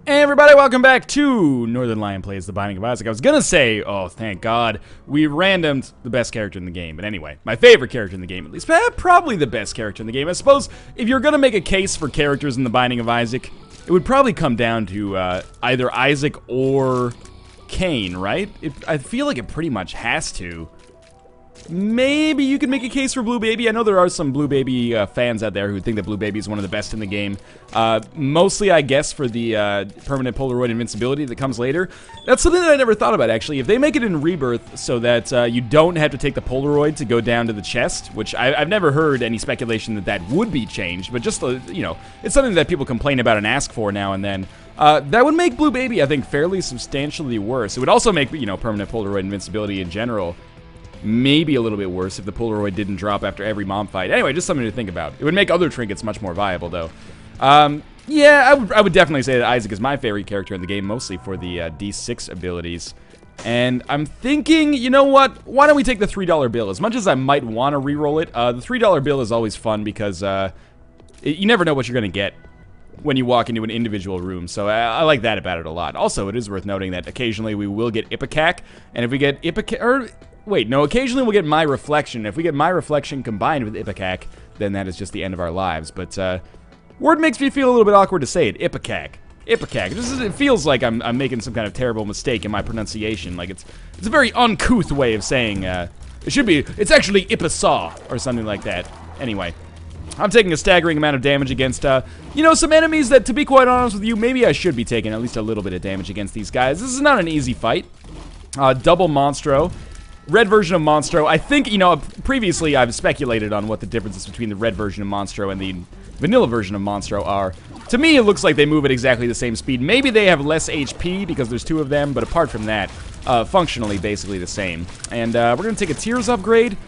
Hey everybody, welcome back to Northernlion Plays The Binding of Isaac. I was gonna say, oh thank God, we randomed the best character in the game. But anyway, my favorite character in the game at least. Probably the best character in the game. I suppose if you're gonna make a case for characters in The Binding of Isaac, it would probably come down to either Isaac or Cain, right? I feel like it pretty much has to. Maybe you could make a case for Blue Baby. I know there are some Blue Baby fans out there who think that Blue Baby is one of the best in the game. Mostly, I guess, for the permanent Polaroid invincibility that comes later. That's something that I never thought about, actually. If they make it in Rebirth so that you don't have to take the Polaroid to go down to the chest, which I've never heard any speculation that that would be changed, but just, you know, it's something that people complain about and ask for now and then. That would make Blue Baby, I think, fairly substantially worse. It would also make, you know, permanent Polaroid invincibility in general maybe a little bit worse if the Polaroid didn't drop after every mom fight. Anyway, just something to think about. It would make other trinkets much more viable, though. Yeah, I would definitely say that Isaac is my favorite character in the game, mostly for the D6 abilities. And I'm thinking, you know what? Why don't we take the $3 bill? As much as I might want to reroll it, the $3 bill is always fun because you never know what you're going to get when you walk into an individual room, so I like that about it a lot. Also, it is worth noting that occasionally we will get Ipecac, and if we get Ipecac, or wait, no, occasionally we'll get My Reflection. If we get My Reflection combined with Ipecac, then that is just the end of our lives. But word makes me feel a little bit awkward to say it. Ipecac. Ipecac. It feels like I'm making some kind of terrible mistake in my pronunciation. Like it's a very uncouth way of saying. It should be. It's actually Ipesaw or something like that. Anyway, I'm taking a staggering amount of damage against, you know, some enemies that, to be quite honest with you, maybe I should be taking at least a little bit of damage against these guys. This is not an easy fight. Double Monstro. Red version of Monstro. I think, you know, previously I've speculated on what the differences between the red version of Monstro and the vanilla version of Monstro are. To me, it looks like they move at exactly the same speed. Maybe they have less HP because there's two of them, but apart from that, functionally basically the same. And we're going to take a Tears upgrade.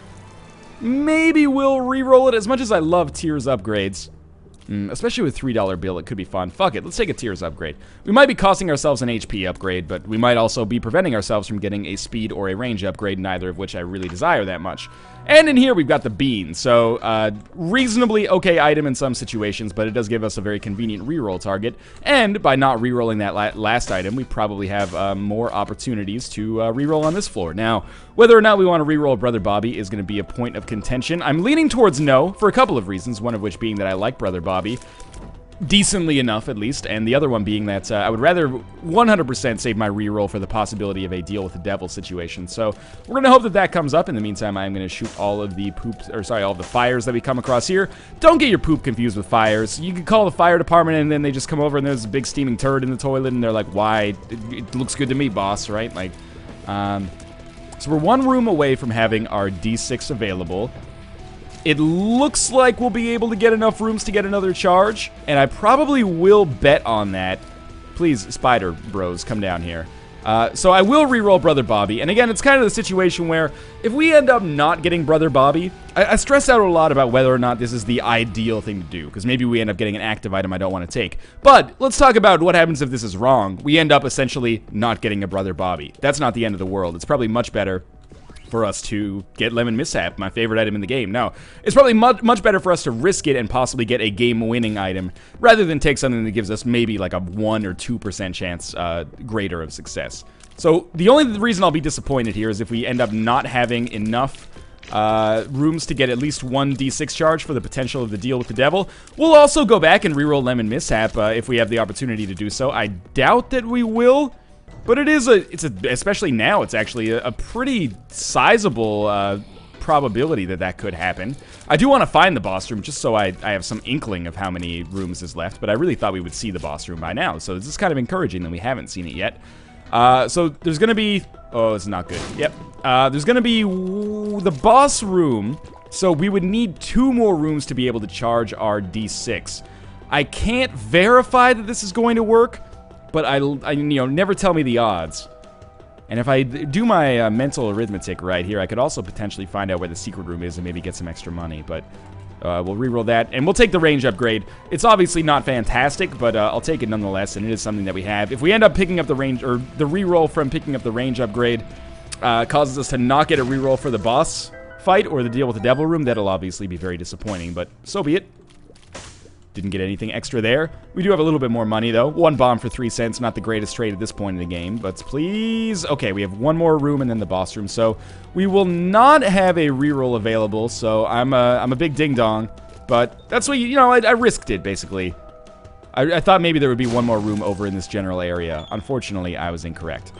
Maybe we'll re-roll it. As much as I love Tears upgrades, especially with $3 bill, it could be fun. Fuck it, let's take a Tears upgrade. We might be costing ourselves an HP upgrade, but we might also be preventing ourselves from getting a speed or a range upgrade, neither of which I really desire that much. And in here, we've got the Bean, so reasonably okay item in some situations, but it does give us a very convenient reroll target. And by not rerolling that last item, we probably have more opportunities to reroll on this floor. Now, whether or not we want to reroll Brother Bobby is going to be a point of contention. I'm leaning towards no, for a couple of reasons, one of which being that I like Brother Bobby decently enough, at least, and the other one being that I would rather 100% save my reroll for the possibility of a deal with the devil situation. So we're gonna hope that that comes up. In the meantime, I'm gonna shoot all of the all of the fires that we come across here. Don't get your poop confused with fires. You can call the fire department, and then they just come over, and there's a big steaming turd in the toilet, and they're like, "Why? It looks good to me, boss." Right? Like, so we're one room away from having our D6 available. It looks like we'll be able to get enough rooms to get another charge, and I probably will bet on that. Please, Spider Bros, come down here. So I will reroll Brother Bobby, and again, it's kind of the situation where if we end up not getting Brother Bobby, I stress out a lot about whether or not this is the ideal thing to do, because maybe we end up getting an active item I don't want to take. But let's talk about what happens if this is wrong. We end up essentially not getting a Brother Bobby. That's not the end of the world. It's probably much better for us to get Lemon Mishap, my favorite item in the game. No, it's probably much better for us to risk it and possibly get a game-winning item rather than take something that gives us maybe like a 1 or 2% chance greater of success. So the only reason I'll be disappointed here is if we end up not having enough rooms to get at least one D6 charge for the potential of the deal with the devil. We'll also go back and reroll Lemon Mishap if we have the opportunity to do so. I doubt that we will. But especially now, it's actually a pretty sizable probability that could happen. I do want to find the boss room just so I have some inkling of how many rooms is left, but I really thought we would see the boss room by now, so this is kind of encouraging that we haven't seen it yet. So there's going to be... Oh, it's not good. Yep. There's going to be the boss room, so we would need 2 more rooms to be able to charge our D6. I can't verify that this is going to work, but I you know, never tell me the odds. And if I do my mental arithmetic right here, I could also potentially find out where the secret room is and maybe get some extra money. But we'll reroll that, and we'll take the range upgrade. It's obviously not fantastic, but I'll take it nonetheless, and it is something that we have. If we end up picking up the range, or the reroll from picking up the range upgrade causes us to not get a reroll for the boss fight or the deal with the devil room, that'll obviously be very disappointing, but so be it. Didn't get anything extra there. We do have a little bit more money, though. 1 bomb for 3 cents. Not the greatest trade at this point in the game, but please. Okay, we have 1 more room and then the boss room. So we will not have a reroll available. So I'm a big ding-dong. But that's what, you know, I risked it, basically. I thought maybe there would be 1 more room over in this general area. Unfortunately, I was incorrect.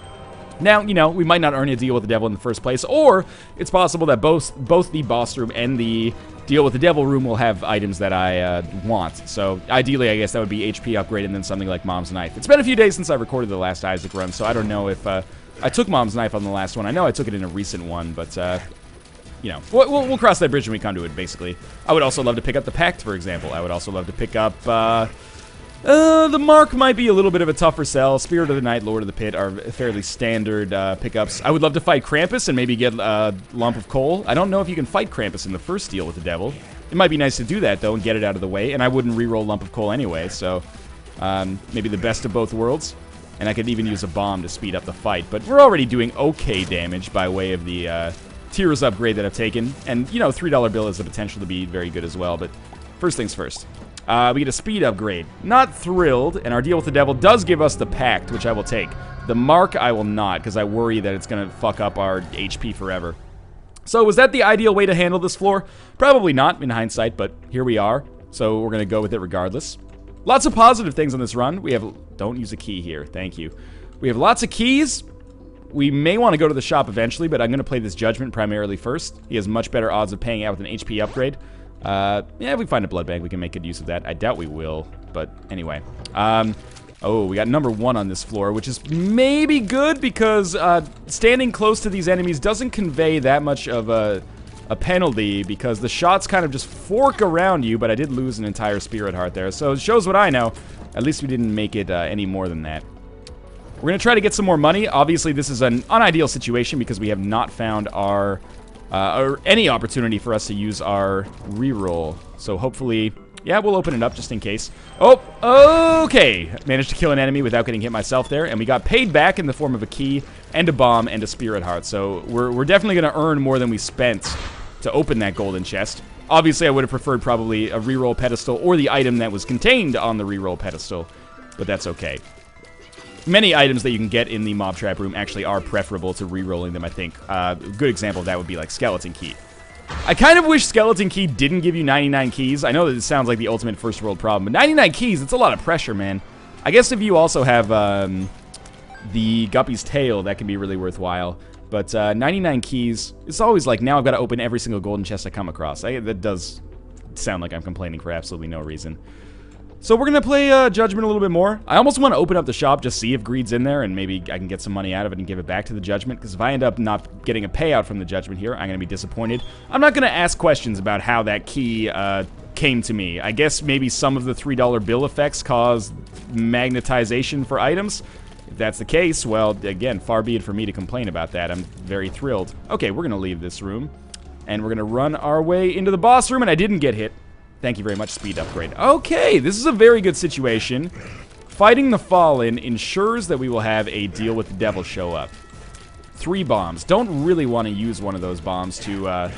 Now, you know, we might not earn a deal with the devil in the first place, or it's possible that both the boss room and the deal with the devil room will have items that I want. So, ideally, I guess that would be HP upgrade and then something like Mom's Knife. It's been a few days since I recorded the last Isaac run, so I don't know if I took Mom's Knife on the last one. I know I took it in a recent one, but, you know, we'll cross that bridge when we come to it, basically. I would also love to pick up the PACT, for example. I would also love to pick up, the Mark might be a little bit of a tougher sell. Spirit of the Night, Lord of the Pit are fairly standard pickups. I would love to fight Krampus and maybe get a lump of coal. I don't know if you can fight Krampus in the first deal with the devil. It might be nice to do that, though, and get it out of the way. And I wouldn't reroll lump of coal anyway, so maybe the best of both worlds. And I could even use a bomb to speed up the fight. But we're already doing okay damage by way of the Tears upgrade that I've taken. And, you know, $3 bill has the potential to be very good as well. But first things first. We get a speed upgrade. Not thrilled, and our deal with the devil does give us the PACT, which I will take. The Mark I will not, because I worry that it's going to fuck up our HP forever. So was that the ideal way to handle this floor? Probably not, in hindsight, but here we are. So we're going to go with it regardless. Lots of positive things on this run. We have... Don't use a key here. Thank you. We have lots of keys. We may want to go to the shop eventually, but I'm going to play this Judgment primarily first. He has much better odds of paying out with an HP upgrade. Yeah, if we find a blood bag, we can make good use of that. I doubt we will, but anyway. Oh, we got number 1 on this floor, which is maybe good because standing close to these enemies doesn't convey that much of a penalty because the shots kind of just fork around you, but I did lose an entire spirit heart there, so it shows what I know. At least we didn't make it any more than that. We're going to try to get some more money. Obviously, this is an unideal situation because we have not found our... or any opportunity for us to use our reroll. So hopefully, yeah, we'll open it up just in case. Oh, okay. Managed to kill an enemy without getting hit myself there, and we got paid back in the form of a key and a bomb and a spirit heart. So we're definitely going to earn more than we spent to open that golden chest. Obviously, I would have preferred probably a reroll pedestal or the item that was contained on the reroll pedestal, but that's okay. Many items that you can get in the mob trap room actually are preferable to re-rolling them, I think. A good example of that would be like Skeleton Key. I kind of wish Skeleton Key didn't give you 99 keys. I know that it sounds like the ultimate first world problem, but 99 keys, it's a lot of pressure, man. I guess if you also have the Guppy's Tail, that can be really worthwhile. But 99 keys, it's always like, now I've got to open every single golden chest I come across. That does sound like I'm complaining for absolutely no reason. So we're going to play Judgment a little bit more. I almost want to open up the shop, just see if Greed's in there, and maybe I can get some money out of it and give it back to the Judgment, because if I end up not getting a payout from the Judgment here, I'm going to be disappointed. I'm not going to ask questions about how that key came to me. I guess maybe some of the $3 bill effects caused magnetization for items. If that's the case, well, again, far be it for me to complain about that. I'm very thrilled. Okay, we're going to leave this room, and we're going to run our way into the boss room, and I didn't get hit. Thank you very much, speed upgrade. Okay, this is a very good situation. Fighting the Fallen ensures that we will have a deal with the devil show up. 3 bombs. Don't really want to use one of those bombs to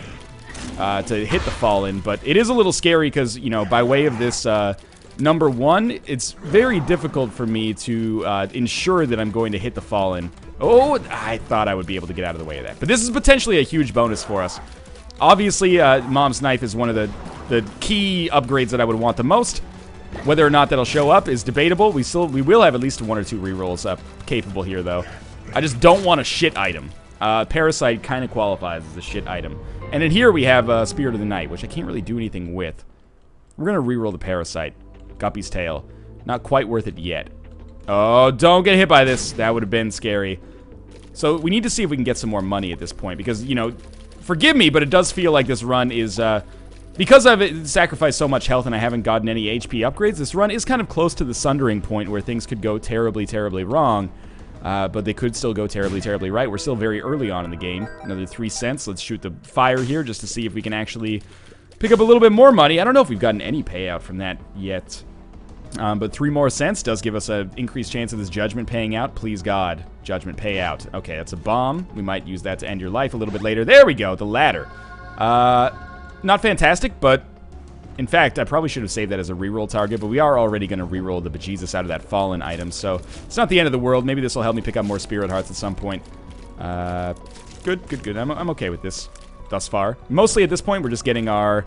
hit the Fallen, but it is a little scary because, you know, by way of this number 1, it's very difficult for me to ensure that I'm going to hit the Fallen. Oh, I thought I would be able to get out of the way of that. But this is potentially a huge bonus for us. Obviously, Mom's Knife is one of the key upgrades that I would want the most. Whether or not that'll show up is debatable. We will have at least 1 or 2 rerolls up capable here, though. I just don't want a shit item. Parasite kind of qualifies as a shit item. And then here we have Spirit of the Night, which I can't really do anything with. We're going to reroll the Parasite. Guppy's Tail. Not quite worth it yet. Oh, don't get hit by this. That would have been scary. So we need to see if we can get some more money at this point, because, you know, forgive me, but it does feel like this run is, because I've sacrificed so much health and I haven't gotten any HP upgrades, this run is kind of close to the sundering point where things could go terribly, terribly wrong. But they could still go terribly, terribly right. We're still very early on in the game. Another 3 cents. Let's shoot the fire here just to see if we can actually pick up a little bit more money. I don't know if we've gotten any payout from that yet. But 3 more cents does give us an increased chance of this Judgment paying out. Please, God. Judgment payout. Okay, that's a bomb. We might use that to end your life a little bit later. There we go. The ladder. Not fantastic, but In fact, I probably should have saved that as a reroll target, but we are already going to reroll the bejesus out of that fallen item, so it's not the end of the world. Maybe this will help me pick up more spirit hearts at some point. Good. I'm okay with this thus far. Mostly at this point, we're just getting our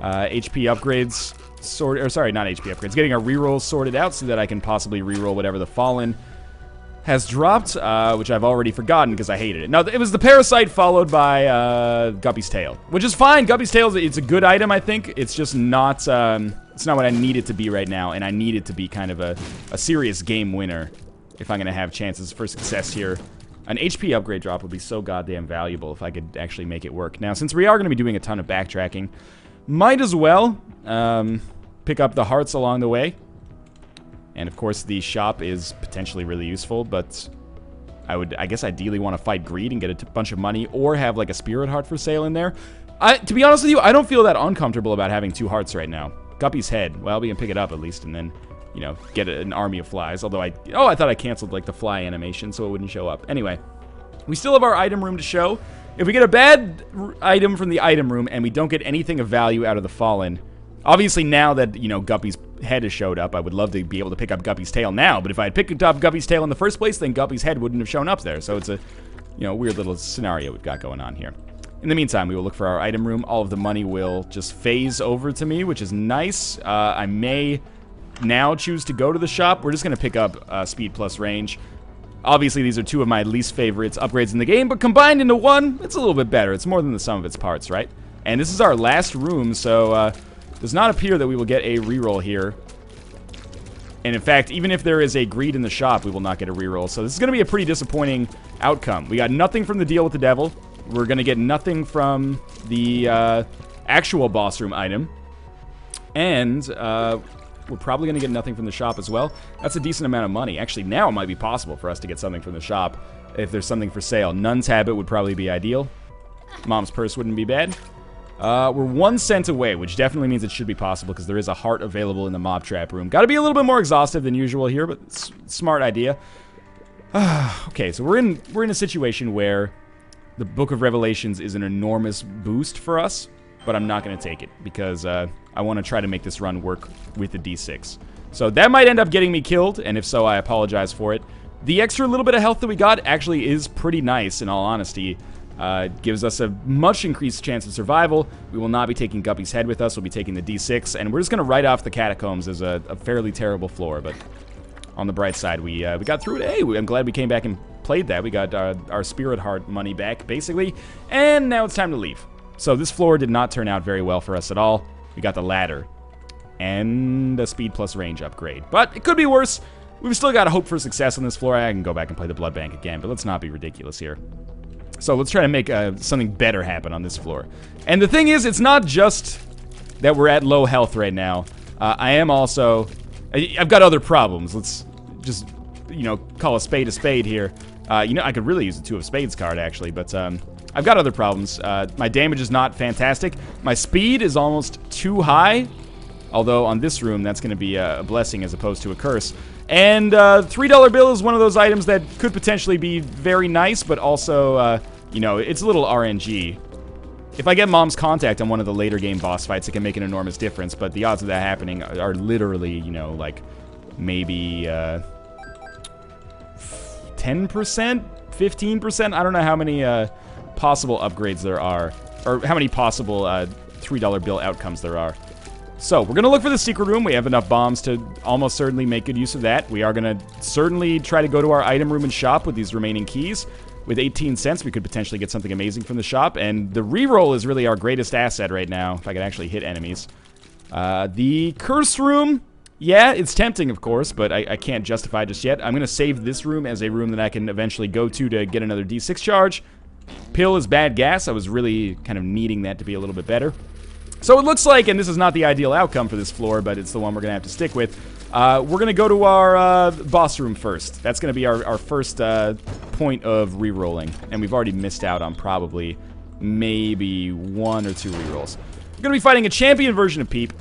HP upgrades sorted, or sorry, not HP upgrades, getting our rerolls sorted out so that I can possibly reroll whatever the fallen has dropped, which I've already forgotten because I hated it. No, it was the Parasite followed by Guppy's Tail, which is fine. Guppy's Tail, it's a good item, I think. It's just not, it's not what I need it to be right now, and I need it to be kind of a serious game winner if I'm going to have chances for success here. An HP upgrade drop would be so goddamn valuable if I could actually make it work. Now, since we are going to be doing a ton of backtracking, might as well pick up the hearts along the way. And of course, the shop is potentially really useful, but I guess ideally want to fight greed and get a bunch of money, or have like a spirit heart for sale in there. To be honest with you, I don't feel that uncomfortable about having 2 hearts right now. Guppy's head, well, we can pick it up at least, and then, you know, get an army of flies. Although I thought I canceled like the fly animation, so it wouldn't show up. Anyway, we still have our item room to show. If we get a bad item from the item room and we don't get anything of value out of the fallen, obviously now that, you know, Guppy's head has showed up, I would love to be able to pick up Guppy's tail now, but if I had picked up Guppy's tail in the first place, then Guppy's head wouldn't have shown up there, so it's a, you know, weird little scenario we've got going on here. In the meantime, we will look for our item room. All of the money will just phase over to me, which is nice. I may now choose to go to the shop. We're just going to pick up speed plus range. Obviously, these are 2 of my least favorites upgrades in the game, but combined into 1, it's a little bit better. It's more than the sum of its parts, right? And this is our last room, so does not appear that we will get a reroll here. And in fact, even if there is a greed in the shop, we will not get a reroll. So this is going to be a pretty disappointing outcome. We got nothing from the deal with the devil. We're going to get nothing from the actual boss room item. And we're probably going to get nothing from the shop as well. That's a decent amount of money. Actually, now it might be possible for us to get something from the shop if there's something for sale. Nun's Habit would probably be ideal. Mom's Purse wouldn't be bad. We're 1 cent away, which definitely means it should be possible because there is a heart available in the mob trap room. Got to be a little bit more exhaustive than usual here, but smart idea. Okay, so we're in a situation where the Book of Revelations is an enormous boost for us, but I'm not going to take it because I want to try to make this run work with the D6. So that might end up getting me killed, and if so, I apologize for it. The extra little bit of health that we got actually is pretty nice, in all honesty. Gives us a much increased chance of survival. We will not be taking Guppy's head with us. We'll be taking the D6, and we're just going to write off the catacombs as a fairly terrible floor. But on the bright side, we got through it. Hey, I'm glad we came back and played that. We got our spirit heart money back, basically, and now it's time to leave. So this floor did not turn out very well for us at all. We got the ladder and a speed plus range upgrade, but it could be worse. We've still got hope for success on this floor. I can go back and play the blood bank again, but let's not be ridiculous here. So let's try to make something better happen on this floor. And the thing is, it's not just that we're at low health right now. I am also... I've got other problems. Let's just, you know, call a spade here. You know, I could really use the 2 of Spades card, actually, but I've got other problems. My damage is not fantastic. My speed is almost too high. Although on this room, that's going to be a blessing as opposed to a curse. And $3 bill is one of those items that could potentially be very nice, but also, you know, it's a little RNG. If I get Mom's Contact on one of the later game boss fights, it can make an enormous difference, but the odds of that happening are literally, you know, like, maybe 10%? 15%? I don't know how many possible upgrades there are, or how many possible $3 bill outcomes there are. So, we're going to look for the secret room. We have enough bombs to almost certainly make good use of that. We are going to certainly try to go to our item room and shop with these remaining keys. With 18 cents, we could potentially get something amazing from the shop. And the reroll is really our greatest asset right now, if I could actually hit enemies. The curse room, yeah, it's tempting, of course, but I can't justify it just yet. I'm going to save this room as a room that I can eventually go to get another D6 charge. Pill is bad gas. I was really kind of needing that to be a little bit better. So it looks like, and this is not the ideal outcome for this floor, but it's the one we're going to have to stick with, we're going to go to our boss room first. That's going to be our first point of re-rolling, and we've already missed out on probably maybe 1 or 2 re-rolls. We're going to be fighting a champion version of Peep.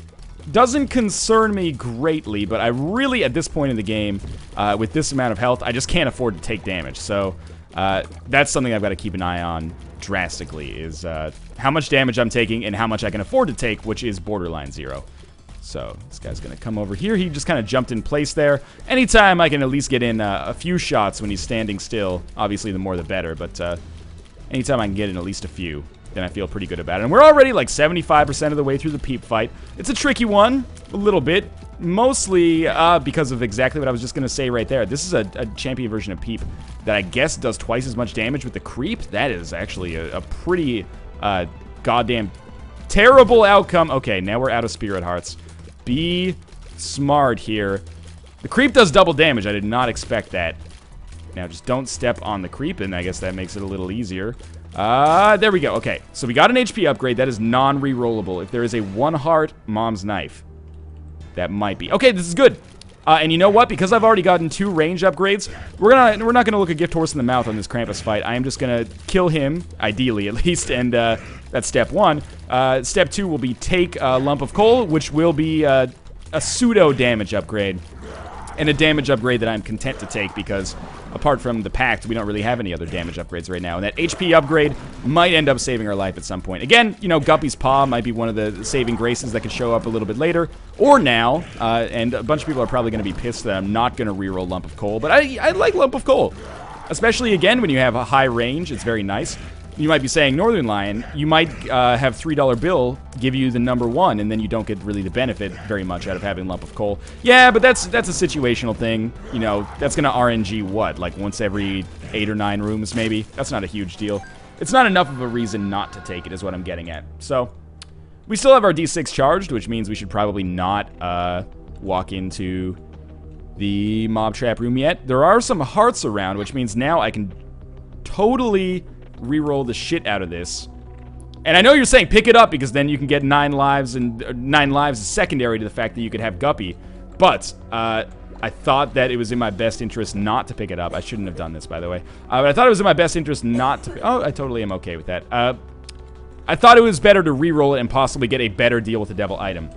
Doesn't concern me greatly, but I really, at this point in the game, with this amount of health, I just can't afford to take damage. So that's something I've got to keep an eye on drastically, is how much damage I'm taking and how much I can afford to take, which is borderline 0. So this guy's going to come over here. He just kind of jumped in place there. Anytime I can at least get in a few shots when he's standing still, obviously the more the better, but anytime I can get in at least a few, then I feel pretty good about it. And we're already like 75% of the way through the Peep fight. It's a tricky one, a little bit, mostly because of exactly what I was just going to say right there. This is a champion version of Peep that I guess does twice as much damage with the creep. That is actually a pretty goddamn terrible outcome. Okay, now we're out of Spirit Hearts. Be smart here. The creep does double damage. I did not expect that. Now just don't step on the creep, and I guess that makes it a little easier. There we go. Okay, so we got an HP upgrade. That is non-rerollable. If there is a 1 heart Mom's Knife, that might be. Okay, this is good. And you know what? Because I've already gotten 2 range upgrades, we're not gonna look a gift horse in the mouth on this Krampus fight. I am just gonna kill him, ideally at least, and that's step 1. Step 2 will be take a lump of coal, which will be a pseudo damage upgrade, and a damage upgrade that I'm content to take because apart from the Pact, we don't really have any other damage upgrades right now. And that HP upgrade might end up saving our life at some point. Again, you know, Guppy's Paw might be one of the saving graces that could show up a little bit later. Or now, and a bunch of people are probably going to be pissed that I'm not going to reroll Lump of Coal. But I like Lump of Coal. Especially, again, when you have a high range, it's very nice. You might be saying, Northernlion, you might have $3 bill give you the number 1, and then you don't get really the benefit very much out of having Lump of Coal. Yeah, but that's a situational thing. You know, that's going to RNG what? Like once every 8 or 9 rooms, maybe? That's not a huge deal. It's not enough of a reason not to take it, is what I'm getting at. So, we still have our D6 charged, which means we should probably not walk into the mob trap room yet. There are some hearts around, which means now I can totally reroll the shit out of this. And I know you're saying pick it up because then you can get 9 lives, and 9 lives is secondary to the fact that you could have Guppy. But I thought that it was in my best interest not to pick it up. I shouldn't have done this, by the way. But I thought it was in my best interest not to. Oh, I totally am okay with that. I thought it was better to reroll it and possibly get a better deal with the devil item.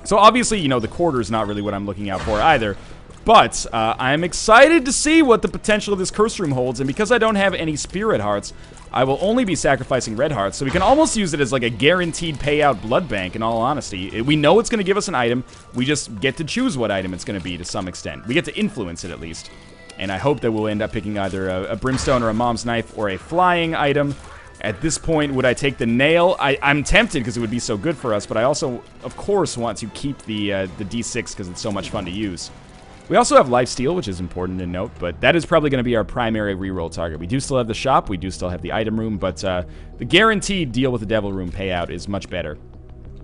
So obviously, you know, the quarter is not really what I'm looking out for either. But I'm excited to see what the potential of this curse room holds, and because I don't have any spirit hearts, I will only be sacrificing red hearts, so we can almost use it as like a guaranteed payout blood bank, in all honesty. We know it's going to give us an item, we just get to choose what item it's going to be to some extent. We get to influence it at least. And I hope that we'll end up picking either a brimstone or a mom's knife or a flying item. At this point, would I take the nail? I'm tempted because it would be so good for us, but I also, of course, want to keep the D6 because it's so much fun to use. We also have lifesteal, which is important to note, but that is probably going to be our primary reroll target. We do still have the shop, we do still have the item room, but the guaranteed deal with the devil room payout is much better.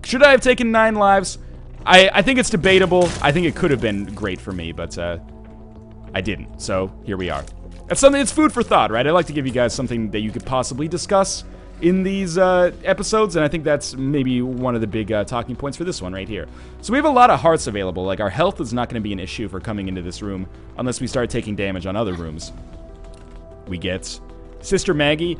Should I have taken 9 lives? I think it's debatable. I think it could have been great for me, but I didn't, so here we are. That's something, it's food for thought, right? I like to give you guys something that you could possibly discuss in these episodes, and I think that's maybe one of the big talking points for this one right here. So we have a lot of hearts available. Like, our health is not going to be an issue for coming into this room unless we start taking damage on other rooms. We get Sister Maggie,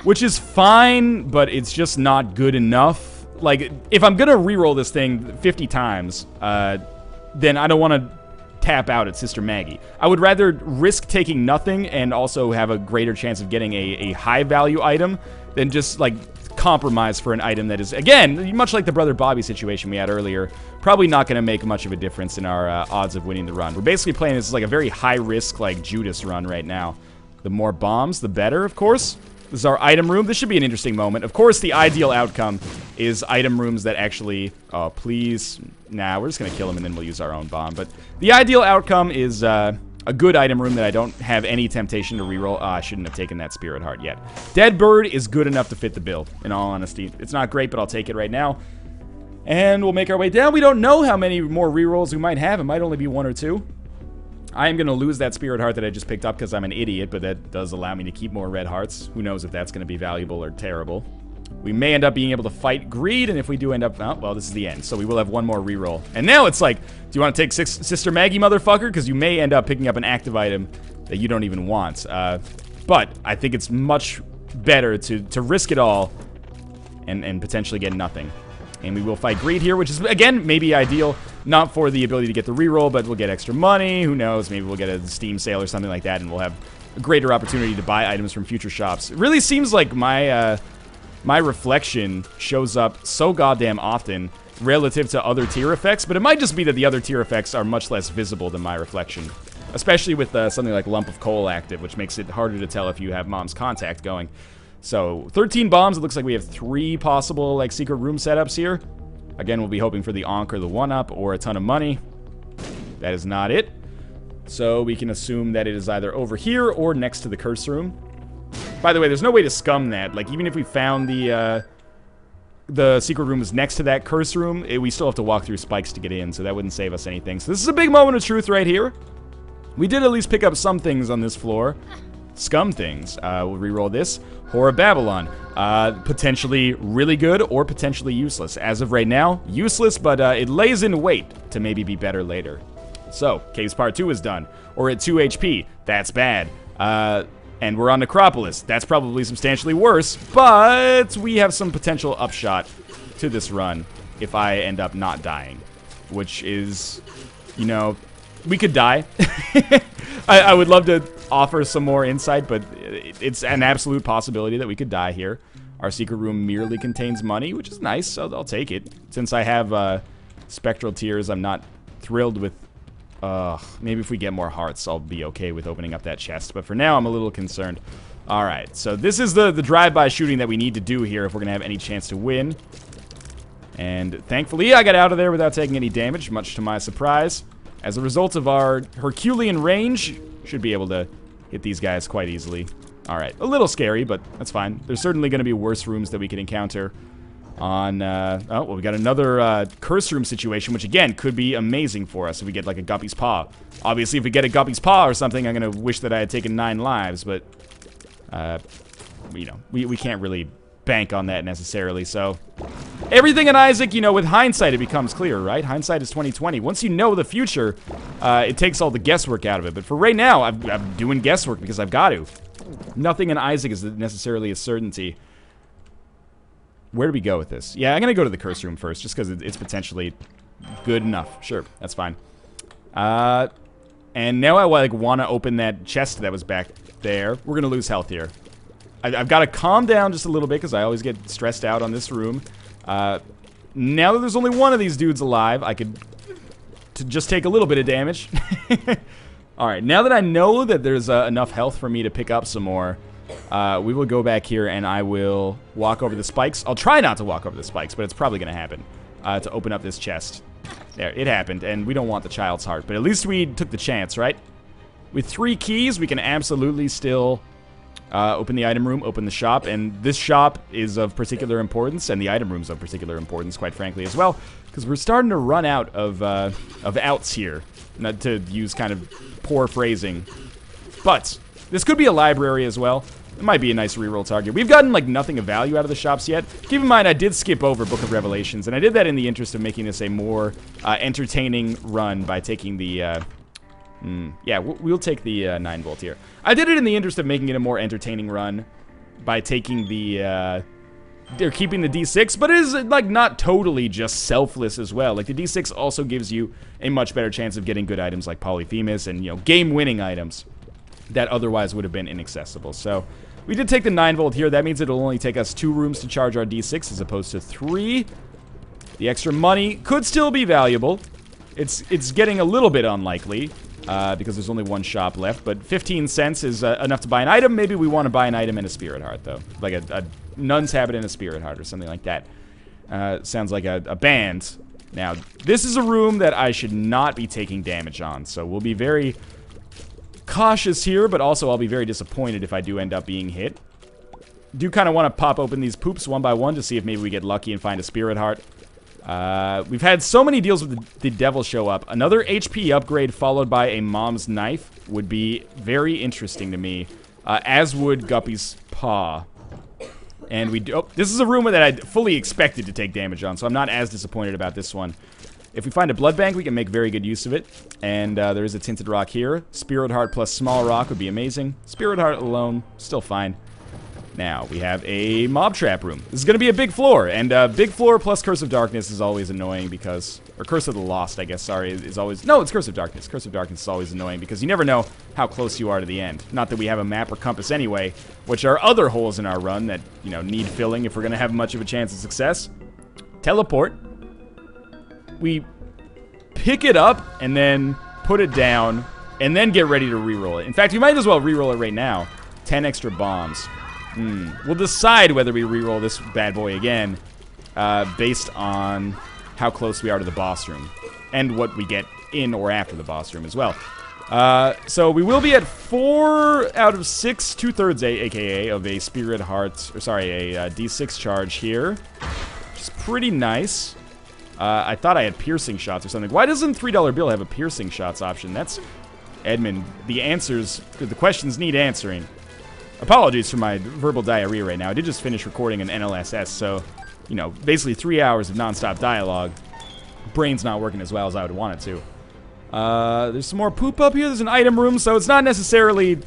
which is fine, but it's just not good enough. Like, if I'm going to reroll this thing 50 times, then I don't want to tap out at Sister Maggie. I would rather risk taking nothing and also have a greater chance of getting a high-value item than just, like, compromise for an item that is, again, much like the Brother Bobby situation we had earlier, probably not going to make much of a difference in our odds of winning the run. We're basically playing this like a very high-risk, like, Judas run right now. The more bombs, the better, of course. This is our item room. This should be an interesting moment. Of course, the ideal outcome is item rooms that actually... Oh, please. Nah, we're just going to kill him and then we'll use our own bomb. But the ideal outcome is a good item room that I don't have any temptation to reroll. I shouldn't have taken that Spirit Heart yet. Dead Bird is good enough to fit the bill, in all honesty. It's not great, but I'll take it right now. And we'll make our way down. We don't know how many more rerolls we might have. It might only be 1 or 2. I am going to lose that Spirit Heart that I just picked up because I'm an idiot, but that does allow me to keep more red hearts. Who knows if that's going to be valuable or terrible. We may end up being able to fight Greed, and if we do end up... Oh, well, this is the end, so we will have 1 more reroll. And now it's like, do you want to take Sister Maggie, motherfucker? Because you may end up picking up an active item that you don't even want. But I think it's much better to risk it all and potentially get nothing. And we will fight Greed here, which is, again, maybe ideal. Not for the ability to get the reroll, but we'll get extra money. Who knows? Maybe we'll get a Steam sale or something like that, and we'll have a greater opportunity to buy items from future shops. It really seems like my reflection shows up so goddamn often relative to other tier effects, but it might just be that the other tier effects are much less visible than my reflection. Especially with something like Lump of Coal active, which makes it harder to tell if you have Mom's Contact going. So, 13 bombs. It looks like we have 3 possible, like, secret room setups here. Again, we'll be hoping for the Ankh or the 1-up or a ton of money. That is not it. So, we can assume that it is either over here or next to the curse room. By the way, there's no way to scum that. Like, even if we found the secret room is next to that curse room, we still have to walk through spikes to get in, so that wouldn't save us anything. So, this is a big moment of truth right here. We did at least pick up some things on this floor. Scum things. We'll reroll this. Whore of Babylon. Potentially really good or potentially useless. As of right now, useless, but it lays in wait to maybe be better later. So, Caves Part 2 is done. Or at 2 HP. That's bad. And we're on Necropolis. That's probably substantially worse, but we have some potential upshot to this run if I end up not dying. Which is, you know... We could die. I would love to offer some more insight, but it's an absolute possibility that we could die here. Our secret room merely contains money, which is nice, so I'll take it. Since I have spectral tears, I'm not thrilled with... maybe if we get more hearts, I'll be okay with opening up that chest. But for now, I'm a little concerned. Alright, so this is the drive-by shooting that we need to do here if we're going to have any chance to win. And thankfully, I got out of there without taking any damage, much to my surprise. As a result of our Herculean range, should be able to hit these guys quite easily. Alright, a little scary, but that's fine. There's certainly going to be worse rooms that we can encounter on, oh, well, we got another curse room situation, which again, could be amazing for us if we get like a Guppy's Paw. Obviously, if we get a Guppy's Paw or something, I'm going to wish that I had taken 9 lives, but, you know, we can't really bank on that necessarily, so... Everything in Isaac, you know, with hindsight, it becomes clear, right? Hindsight is 20/20. Once you know the future, it takes all the guesswork out of it. But for right now, I'm doing guesswork because I've got to. Nothing in Isaac is necessarily a certainty. Where do we go with this? Yeah, I'm going to go to the curse room first, just because it's potentially good enough. Sure, that's fine. And now I want to open that chest that was back there. We're going to lose health here. I've got to calm down just a little bit because I always get stressed out on this room. Now that there's only one of these dudes alive, I could just take a little bit of damage. Alright, now that I know that there's enough health for me to pick up some more, we will go back here and I will walk over the spikes. I'll try not to walk over the spikes, but it's probably going to happen to open up this chest. There, it happened, and we don't want the child's heart, but at least we took the chance, right? With 3 keys, we can absolutely still... open the item room, open the shop, and this shop is of particular importance, and the item room's of particular importance, quite frankly, as well, because we're starting to run out of outs here, not to use kind of poor phrasing. But this could be a library as well. It might be a nice reroll target. We've gotten, like, nothing of value out of the shops yet. Keep in mind, I did skip over Book of Revelations, and I did that in the interest of making this a more entertaining run by taking the... yeah, we'll take the 9-volt here. I did it in the interest of making it a more entertaining run by taking the, they're keeping the D6, but it is, like, not totally just selfless as well. Like, the D6 also gives you a much better chance of getting good items like Polyphemus and, you know, game-winning items that otherwise would have been inaccessible. So, we did take the 9-volt here. That means it'll only take us 2 rooms to charge our D6 as opposed to 3. The extra money could still be valuable. It's getting a little bit unlikely. Because there's only 1 shop left, but 15 cents is enough to buy an item. Maybe we want to buy an item and a spirit heart, though. Like a nun's habit and a spirit heart or something like that. Sounds like a band. Now, this is a room that I should not be taking damage on, so we'll be very cautious here, but also I'll be very disappointed if I do end up being hit. Do kind of want to pop open these poops one by one to see if maybe we get lucky and find a spirit heart. We've had so many deals with the devil show up. Another HP upgrade followed by a mom's knife would be very interesting to me, as would Guppy's Paw. And this is a room that I fully expected to take damage on, so I'm not as disappointed about this one. If we find a blood bank, we can make very good use of it. And there is a tinted rock here. Spirit heart plus small rock would be amazing. Spirit heart alone, still fine. Now, we have a mob trap room. This is going to be a big floor, and big floor plus Curse of Darkness is always annoying because... Or Curse of the Lost, I guess, sorry, is always... No, it's Curse of Darkness. Curse of Darkness is always annoying because you never know how close you are to the end. Not that we have a map or compass anyway, which are other holes in our run that, you know, need filling if we're going to have much of a chance of success. Teleport. we pick it up and then put it down and then get ready to reroll it. In fact, we might as well reroll it right now. 10 extra bombs. We'll decide whether we reroll this bad boy again based on how close we are to the boss room and what we get in or after the boss room as well. So we will be at 4 out of 6, 2/3 aka of a Spirit Heart, or sorry, a D6 charge here, which is pretty nice. I thought I had piercing shots or something. Why doesn't $3 bill have a piercing shots option? That's Edmund. The questions need answering. Apologies for my verbal diarrhea right now. I did just finish recording an NLSS, so, you know, basically 3 hours of nonstop dialogue. Brain's not working as well as I would want it to. There's some more poop up here. There's an item room, so it's not necessarily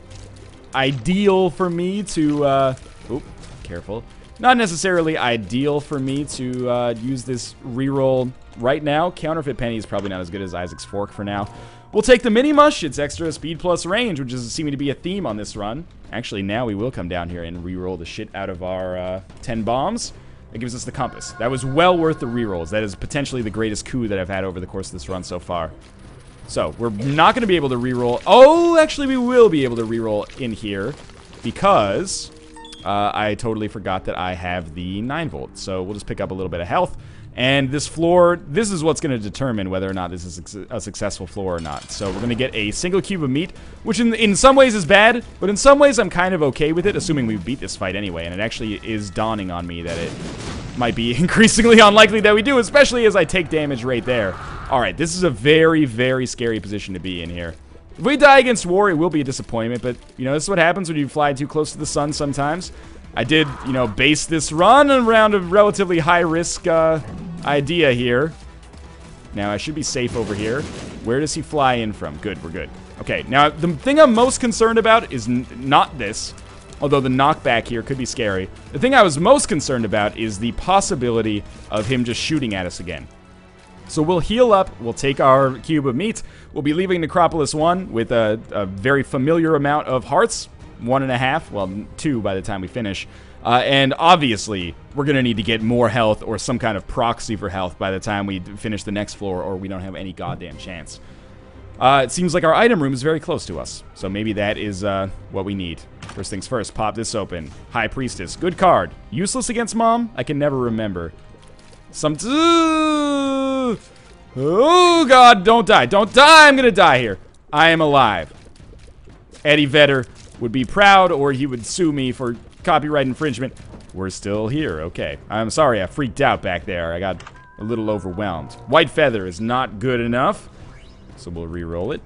ideal for me to, oop, careful. Not necessarily ideal for me to use this reroll right now. Counterfeit Penny is probably not as good as Isaac's Fork for now. We'll take the Mini Mush. It's extra speed plus range, which is seeming to be a theme on this run. Actually, now we will come down here and reroll the shit out of our 10 bombs. That gives us the compass. That was well worth the rerolls. That is potentially the greatest coup that I've had over the course of this run so far. So, we're not going to be able to reroll. Oh, actually, we will be able to reroll in here because I totally forgot that I have the 9-volt. So, we'll just pick up a little bit of health. And this floor, this is what's going to determine whether or not this is a successful floor or not. So, we're going to get a single cube of meat, which in some ways is bad, but in some ways I'm kind of okay with it, assuming we beat this fight anyway. And it actually is dawning on me that it might be increasingly unlikely that we do, especially as I take damage right there. Alright, this is a very, very scary position to be in here. If we die against war, it will be a disappointment, but, you know, this is what happens when you fly too close to the sun sometimes. I did, you know, base this run around a relatively high-risk idea here. Now, I should be safe over here. Where does he fly in from? Good, we're good. Okay, now, the thing I'm most concerned about is not this, although the knockback here could be scary. The thing I was most concerned about is the possibility of him just shooting at us again. So we'll heal up, we'll take our cube of meat, we'll be leaving Necropolis 1 with a very familiar amount of hearts, 1.5, well, 2 by the time we finish. And obviously, we're going to need to get more health or some kind of proxy for health by the time we finish the next floor, or we don't have any goddamn chance. It seems like our item room is very close to us, so maybe that is what we need. First things first, pop this open. High Priestess, good card. Useless against Mom? I can never remember. Oh, God, don't die. Don't die. I'm going to die here. I am alive. Eddie Vedder would be proud, or he would sue me for copyright infringement. We're still here. Okay. I'm sorry. I freaked out back there. I got a little overwhelmed. White Feather is not good enough, so we'll re-roll it.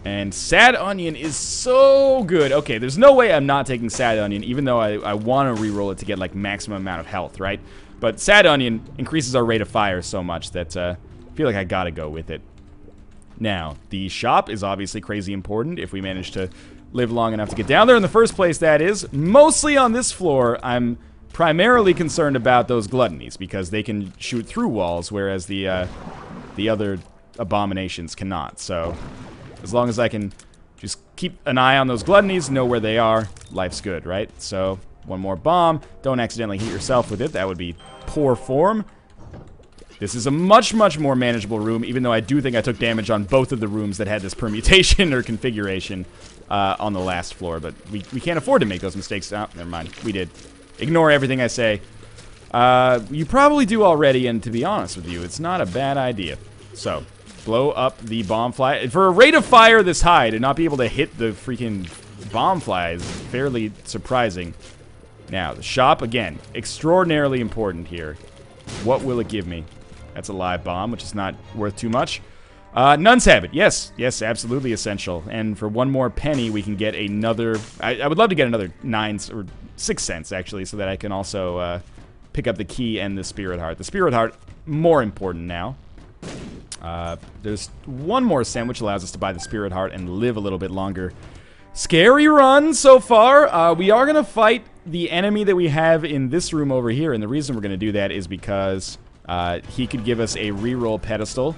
And Sad Onion is so good. Okay, there's no way I'm not taking Sad Onion, even though I want to re-roll it to get, like, maximum amount of health, right? But Sad Onion increases our rate of fire so much that I feel like I gotta go with it. Now, the shop is obviously crazy important if we manage to live long enough to get down there in the first place, that is. Mostly on this floor, I'm primarily concerned about those gluttonies because they can shoot through walls, whereas the other abominations cannot. So, as long as I can just keep an eye on those gluttonies, know where they are, life's good, right? So, one more bomb. Don't accidentally hit yourself with it. That would be poor form. This is a much, much more manageable room, even though I do think I took damage on both of the rooms that had this permutation or configuration on the last floor. But we can't afford to make those mistakes. Oh, never mind. We did. Ignore everything I say. You probably do already, and to be honest with you, it's not a bad idea. So, blow up the bomb fly. For a rate of fire this high, to not be able to hit the freaking bomb fly is fairly surprising. Now, the shop, again, extraordinarily important here. What will it give me? That's a live bomb, which is not worth too much. Nun's Habit. Yes, yes, absolutely essential. And for one more penny, we can get another... I would love to get another 9 or 6 cents, actually, so that I can also pick up the key and the Spirit Heart. The Spirit Heart, more important now. There's one more cent, which allows us to buy the Spirit Heart and live a little bit longer. Scary run so far. We are going to fight the enemy that we have in this room over here, and the reason we're going to do that is because he could give us a reroll pedestal.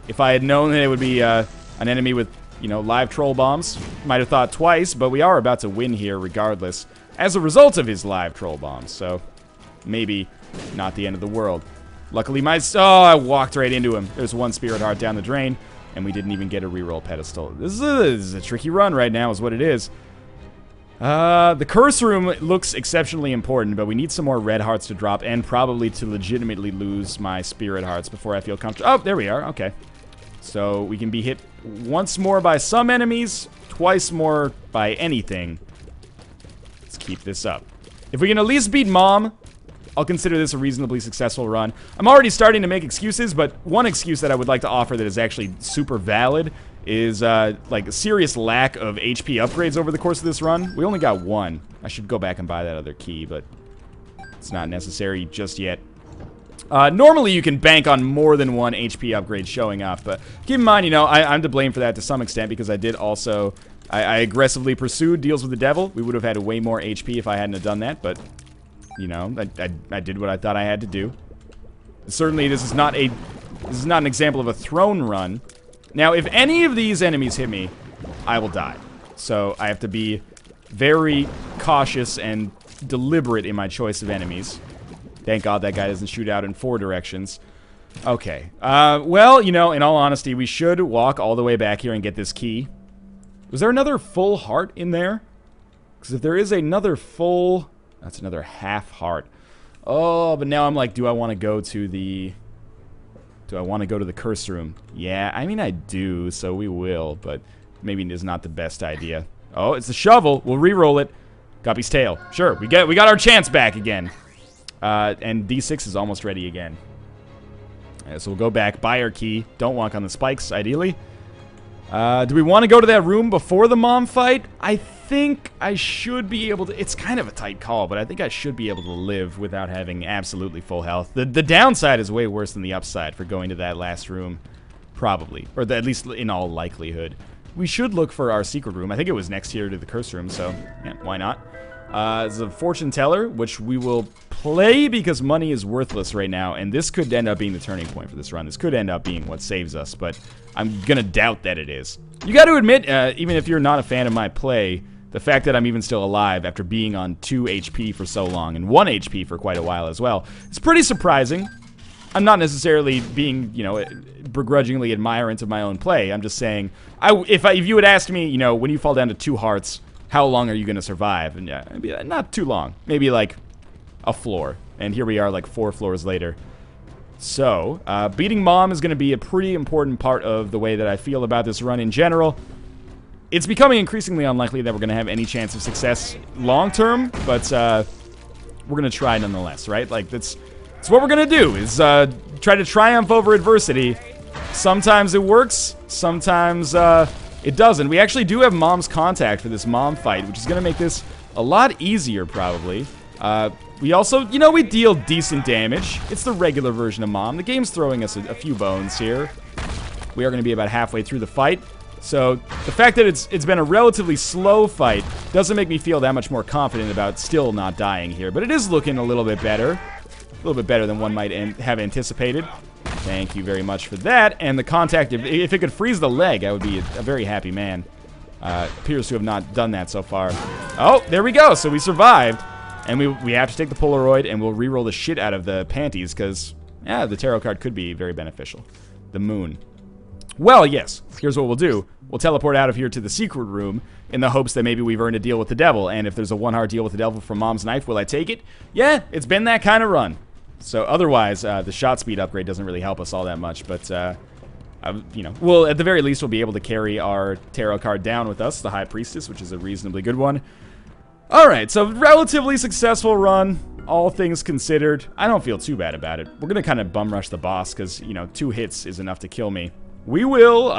If I had known that it would be an enemy with, you know, live troll bombs, might have thought twice, but we are about to win here regardless as a result of his live troll bombs, so maybe not the end of the world. Luckily, I walked right into him. There's one spirit heart down the drain, and we didn't even get a reroll pedestal. This is a tricky run right now, is what it is. The curse room looks exceptionally important, but we need some more red hearts to drop, and probably to legitimately lose my spirit hearts before I feel comfortable. Oh, there we are. Okay. So we can be hit once more by some enemies, twice more by anything. Let's keep this up. If we can at least beat Mom, I'll consider this a reasonably successful run. I'm already starting to make excuses, but one excuse that I would like to offer that is actually super valid is like a serious lack of HP upgrades over the course of this run. We only got one. I should go back and buy that other key, but it's not necessary just yet. Normally you can bank on more than one HP upgrade showing up, but keep in mind, you know, I'm to blame for that to some extent because I did also, I aggressively pursued deals with the devil. We would have had way more HP if I hadn't have done that, but, you know, I did what I thought I had to do. Certainly this is not an example of a throne run. Now, if any of these enemies hit me, I will die. So I have to be very cautious and deliberate in my choice of enemies. Thank God that guy doesn't shoot out in 4 directions. Okay. Well, you know, in all honesty, we should walk all the way back here and get this key. Was there another full heart in there? Because if there is another full... That's another half heart. Oh, but now I'm like, do I want to go to the... Do I want to go to the curse room? Yeah, I mean, I do, so we will, but maybe it is not the best idea. Oh, it's a shovel. We'll re-roll it. Guppy's tail. Sure, we got our chance back again. And D6 is almost ready again. So we'll go back, buy our key. Don't walk on the spikes, ideally. Do we want to go to that room before the Mom fight? I think I should be able to... It's kind of a tight call, but I think I should be able to live without having absolutely full health. The downside is way worse than the upside for going to that last room, probably. Or at least in all likelihood. We should look for our secret room. I think it was next here to the curse room, so yeah, why not? It's a fortune teller, which we will play because money is worthless right now, and this could end up being the turning point for this run. This could end up being what saves us, but I'm gonna doubt that it is. You got to admit, even if you're not a fan of my play, the fact that I'm even still alive after being on 2 HP for so long, and 1 HP for quite a while as well, it's pretty surprising. I'm not necessarily being, you know, begrudgingly admirant of my own play. I'm just saying, if you had asked me, you know, when you fall down to 2 hearts, how long are you going to survive? And yeah, maybe not too long. Maybe like a floor. And here we are like 4 floors later. So, beating Mom is going to be a pretty important part of the way that I feel about this run in general. It's becoming increasingly unlikely that we're going to have any chance of success long term, but we're going to try nonetheless, right? Like, that's what we're going to do, is try to triumph over adversity. Sometimes it works, sometimes it doesn't. We actually do have Mom's contact for this Mom fight, which is going to make this a lot easier, probably. We also, you know, we deal decent damage. It's the regular version of Mom. The game's throwing us a few bones here. We are going to be about halfway through the fight. So, the fact that it's been a relatively slow fight doesn't make me feel that much more confident about still not dying here. But it is looking a little bit better. A little bit better than one might have anticipated. Thank you very much for that. And the contact, if it could freeze the leg, I would be a very happy man. Appears to have not done that so far. Oh, there we go. So we survived. And we have to take the Polaroid, and we'll re-roll the shit out of the panties, because, yeah, the tarot card could be very beneficial. The moon. Well, yes, here's what we'll do. We'll teleport out of here to the secret room in the hopes that maybe we've earned a deal with the devil. And if there's a 1-heart deal with the devil from Mom's knife, will I take it? Yeah, it's been that kind of run. So otherwise, the shot speed upgrade doesn't really help us all that much. But, you know, well, at the very least, we'll be able to carry our tarot card down with us, the High Priestess, which is a reasonably good one. Alright, so relatively successful run, all things considered. I don't feel too bad about it. We're going to kind of bum rush the boss because, you know, 2 hits is enough to kill me. We will,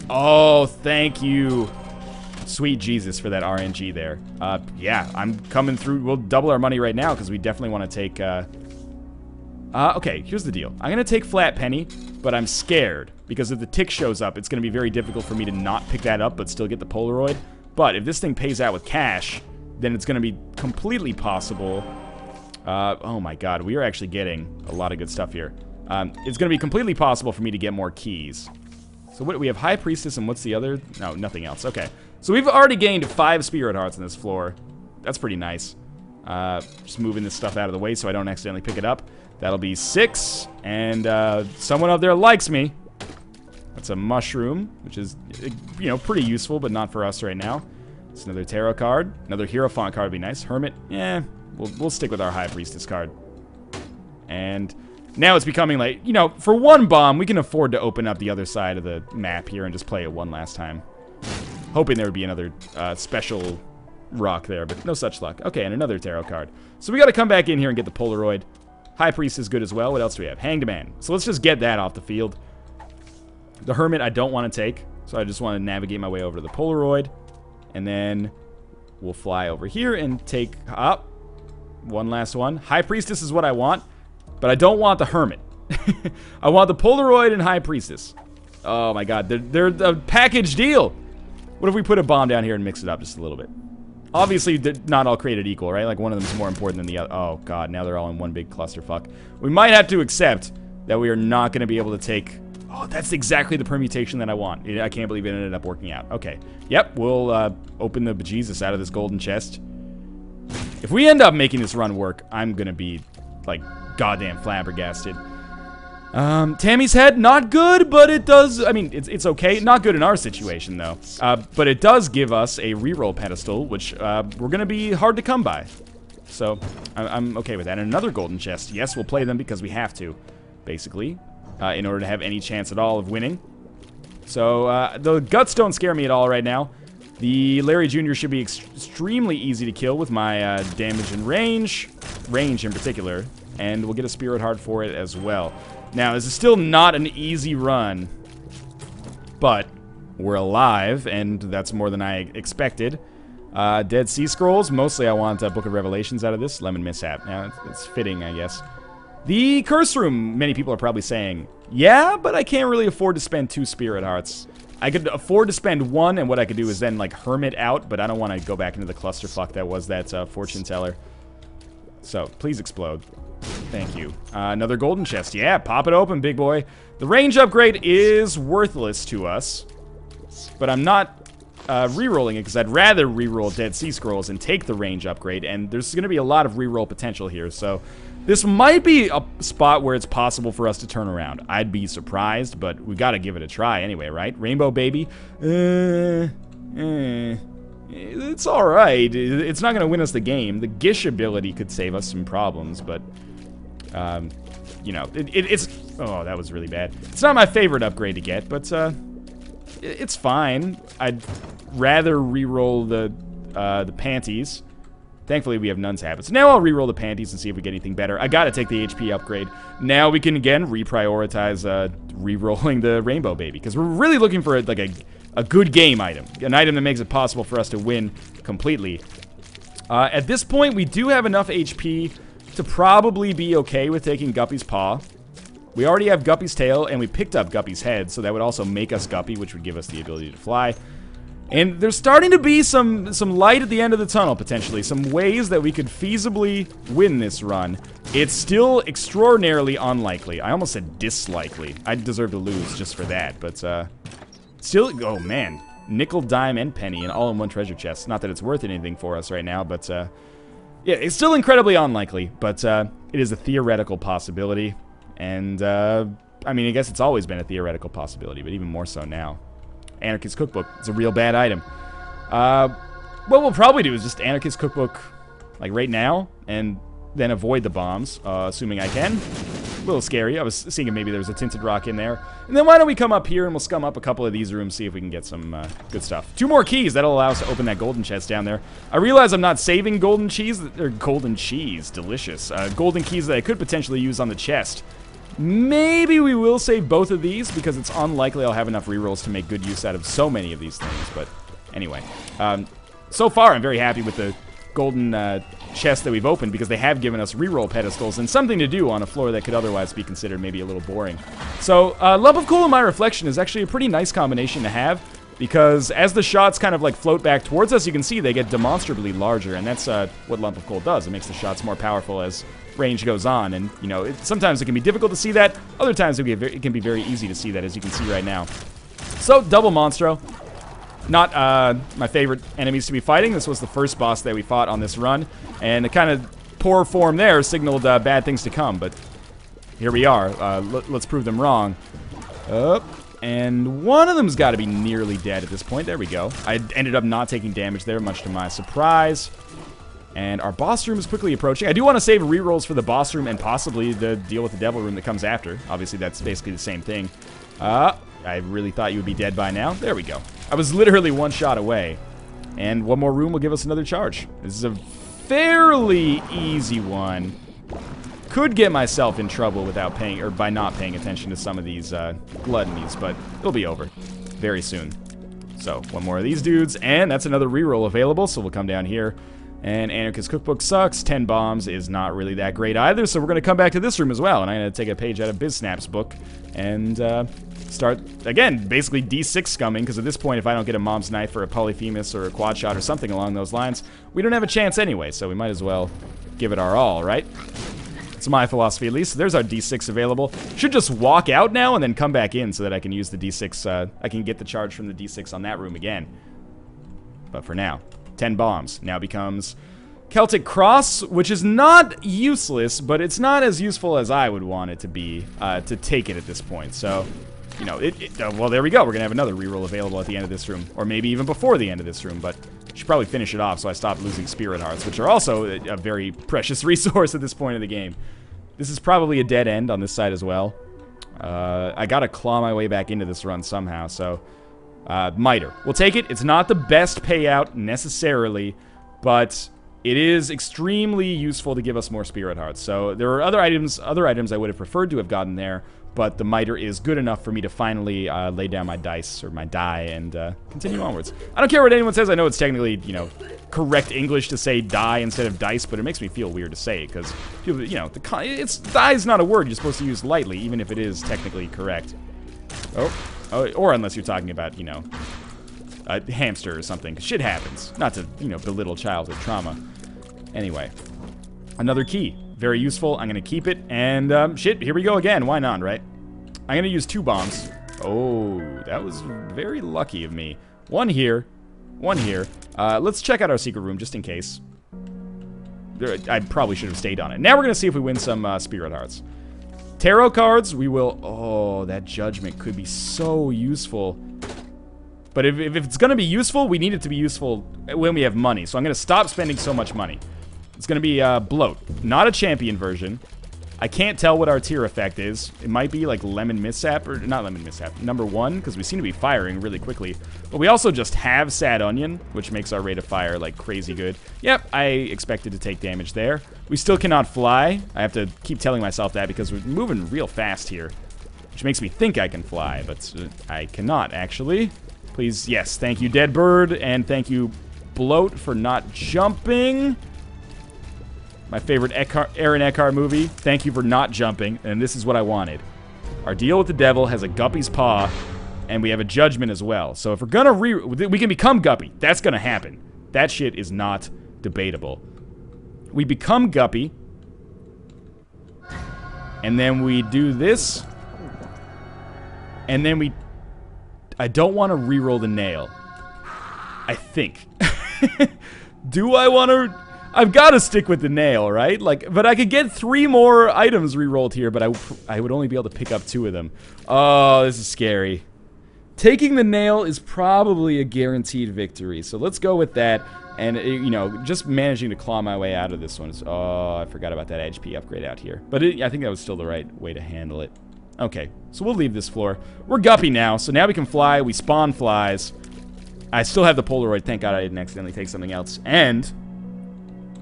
oh, thank you. Sweet Jesus for that RNG there. Yeah, I'm coming through. We'll double our money right now because we definitely want to take, okay, here's the deal. I'm going to take Flat Penny, but I'm scared because if the tick shows up, it's going to be very difficult for me to not pick that up but still get the Polaroid. But if this thing pays out with cash, then it's going to be completely possible. Oh my god, we are actually getting a lot of good stuff here. It's going to be completely possible for me to get more keys. So what we have High Priestess, and what's the other? No, nothing else. Okay. So we've already gained 5 Spirit Hearts on this floor. That's pretty nice. Just moving this stuff out of the way so I don't accidentally pick it up. That'll be 6. And someone up there likes me. That's a mushroom, which is, you know, pretty useful, but not for us right now. It's another tarot card. Another Hierophant card would be nice. Hermit, we'll stick with our High Priestess card. And now it's becoming like, you know, for one bomb, we can afford to open up the other side of the map here and just play it one last time. Hoping there would be another special rock there, but no such luck. Okay, and another tarot card. So we got to come back in here and get the Polaroid. High Priest is good as well. What else do we have? Hanged Man. So let's just get that off the field. The Hermit I don't want to take, so I just want to navigate my way over to the Polaroid. And then we'll fly over here and take up one last one. High Priestess is what I want. But I don't want the Hermit. I want the Polaroid and High Priestess. Oh my god, they're a package deal. What if we put a bomb down here and mix it up just a little bit? Obviously, they're not all created equal, right? Like, one of them is more important than the other. Oh god, now they're all in one big clusterfuck. We might have to accept that we are not going to be able to take... Oh, that's exactly the permutation that I want. I can't believe it ended up working out. Okay. Yep, we'll open the bejesus out of this golden chest. If we end up making this run work, I'm going to be, like... goddamn flabbergasted. Tammy's head, not good, but it does, I mean, it's okay. Not good in our situation, though. But it does give us a reroll pedestal, which we're going to be hard to come by. So, I'm okay with that. And another golden chest. Yes, we'll play them because we have to, basically, in order to have any chance at all of winning. So, the guts don't scare me at all right now. The Larry Jr. should be extremely easy to kill with my damage and range in particular. And we'll get a Spirit Heart for it as well. Now, this is still not an easy run, but we're alive, and that's more than I expected. Dead Sea Scrolls. Mostly I want Book of Revelations out of this. Lemon Mishap. Now, it's fitting, I guess. The Curse Room, many people are probably saying, yeah, but I can't really afford to spend 2 Spirit Hearts. I could afford to spend 1, and what I could do is then, like, Hermit out, but I don't want to go back into the clusterfuck that was that Fortune Teller. So, please explode. Thank you. Another golden chest. Yeah, pop it open, big boy. The range upgrade is worthless to us, but I'm not re-rolling it because I'd rather re-roll Dead Sea Scrolls and take the range upgrade, and there's going to be a lot of re-roll potential here, so this might be a spot where it's possible for us to turn around. I'd be surprised, but we got to give it a try anyway, right? Rainbow Baby. It's alright. It's not going to win us the game. The Gish ability could save us some problems, but... you know, it's... Oh, that was really bad. It's not my favorite upgrade to get, but, it's fine. I'd rather re-roll the panties. Thankfully, we have Nun's Habit. So now I'll re-roll the panties and see if we get anything better. I gotta take the HP upgrade. Now we can, again, reprioritize, re-rolling the Rainbow Baby. Because we're really looking for, like, a good game item. An item that makes it possible for us to win completely. At this point, we do have enough HP to probably be okay with taking Guppy's Paw. We already have Guppy's Tail, and we picked up Guppy's Head, so that would also make us Guppy, which would give us the ability to fly. And there's starting to be some light at the end of the tunnel, potentially. Some ways that we could feasibly win this run. It's still extraordinarily unlikely. I almost said dislikely. I deserve to lose just for that, but still, oh man. Nickel, dime, and penny, and all in one treasure chest. Not that it's worth anything for us right now, but yeah, it's still incredibly unlikely, but it is a theoretical possibility. And, I mean, I guess it's always been a theoretical possibility, but even more so now. Anarchist Cookbook. It's a real bad item. What we'll probably do is just Anarchist Cookbook, like, right now, and then avoid the bombs, assuming I can. A little scary. I was seeing if maybe there was a tinted rock in there. And then why don't we come up here and we'll scum up a couple of these rooms, see if we can get some good stuff. 2 more keys. That'll allow us to open that golden chest down there. I realize I'm not saving golden cheese. Or golden cheese. Delicious. Golden keys that I could potentially use on the chest. Maybe we will save both of these because it's unlikely I'll have enough rerolls to make good use out of so many of these things. But anyway. So far, I'm very happy with the golden chest that we've opened because they have given us reroll pedestals and something to do on a floor that could otherwise be considered maybe a little boring. So, Love of Cool and My Reflection is actually a pretty nice combination to have because as the shots kind of like float back towards us, you can see they get demonstrably larger, and that's what Lump of Coal does. It makes the shots more powerful as range goes on, and you know, sometimes it can be difficult to see that, other times it can be very easy to see that, as you can see right now. So, double Monstro. Not my favorite enemies to be fighting. This was the first boss that we fought on this run, and the kind of poor form there signaled bad things to come, but here we are. Let's prove them wrong. Up. And one of them's got to be nearly dead at this point. There we go. I ended up not taking damage there, much to my surprise. And our boss room is quickly approaching. I do want to save rerolls for the boss room and possibly the deal with the devil room that comes after. Obviously, that's basically the same thing. I really thought you would be dead by now. There we go. I was literally one shot away. And one more room will give us another charge. This is a fairly easy one. Could get myself in trouble without paying, or by not paying attention to some of these gluttonies, but it'll be over very soon. So, one more of these dudes, and that's another reroll available, so we'll come down here. And Anarchist Cookbook sucks. 10 bombs is not really that great either, so we're going to come back to this room as well, and I'm going to take a page out of BizSnap's book and start, again, basically D6 scumming, because at this point, if I don't get a Mom's Knife or a Polyphemus or a Quad Shot or something along those lines, we don't have a chance anyway, so we might as well give it our all, right? It's my philosophy, at least. So there's our D6 available. Should just walk out now and then come back in so that I can use the D6. I can get the charge from the D6 on that room again. But for now, 10 bombs. Now becomes Celtic Cross, which is not useless, but it's not as useful as I would want it to be to take it at this point. So, you know, well, there we go. We're going to have another reroll available at the end of this room, or maybe even before the end of this room, but I should probably finish it off so I stop losing Spirit Hearts, which are also a very precious resource at this point of the game. This is probably a dead end on this side as well. I gotta claw my way back into this run somehow, so... Miter. We'll take it. It's not the best payout, necessarily, but it is extremely useful to give us more Spirit Hearts. So there are other items I would have preferred to have gotten there, but the Miter is good enough for me to finally lay down my dice, or my die, and continue onwards. I don't care what anyone says. I know it's technically, you know, correct English to say die instead of dice, but it makes me feel weird to say it, because, you know, die is not a word you're supposed to use lightly, even if it is technically correct. Oh, or unless you're talking about, you know, a hamster or something. Shit happens. Not to, you know, belittle childhood trauma. Anyway, another key. Very useful. I'm going to keep it. And, shit, here we go again. Why not, right? I'm going to use 2 bombs. Oh, that was very lucky of me. One here. One here. Let's check out our secret room, just in case. I probably should have stayed on it. Now we're going to see if we win some Spirit Hearts. Tarot cards, we will... Oh, that Judgment could be so useful. But if it's going to be useful, we need it to be useful when we have money. So I'm going to stop spending so much money. It's going to be Bloat. Not a champion version. I can't tell what our tier effect is. It might be like Lemon Mishap, or not Lemon Mishap, number 1, because we seem to be firing really quickly. But we also just have Sad Onion, which makes our rate of fire like crazy good. Yep, I expected to take damage there. We still cannot fly. I have to keep telling myself that because we're moving real fast here, which makes me think I can fly, but I cannot actually. Please, yes, thank you, Dead Bird, and thank you, Bloat, for not jumping. My favorite Aaron Eckhart movie. Thank you for not jumping, and this is what I wanted. Our deal with the devil has a Guppy's Paw, and we have a Judgment as well. So if we're gonna we can become Guppy. That's gonna happen. That shit is not debatable. We become Guppy, and then we do this, and then we... I don't want to reroll the nail. I think. Do I want to... I've got to stick with the nail, right? Like, but I could get 3 more items re-rolled here, but I would only be able to pick up 2 of them. Oh, this is scary. Taking the nail is probably a guaranteed victory, so let's go with that. And, you know, just managing to claw my way out of this one is... Oh, I forgot about that HP upgrade out here. But I think that was still the right way to handle it. Okay, so we'll leave this floor. We're Guppy now, so now we can fly. We spawn flies. I still have the Polaroid. Thank God I didn't accidentally take something else. And...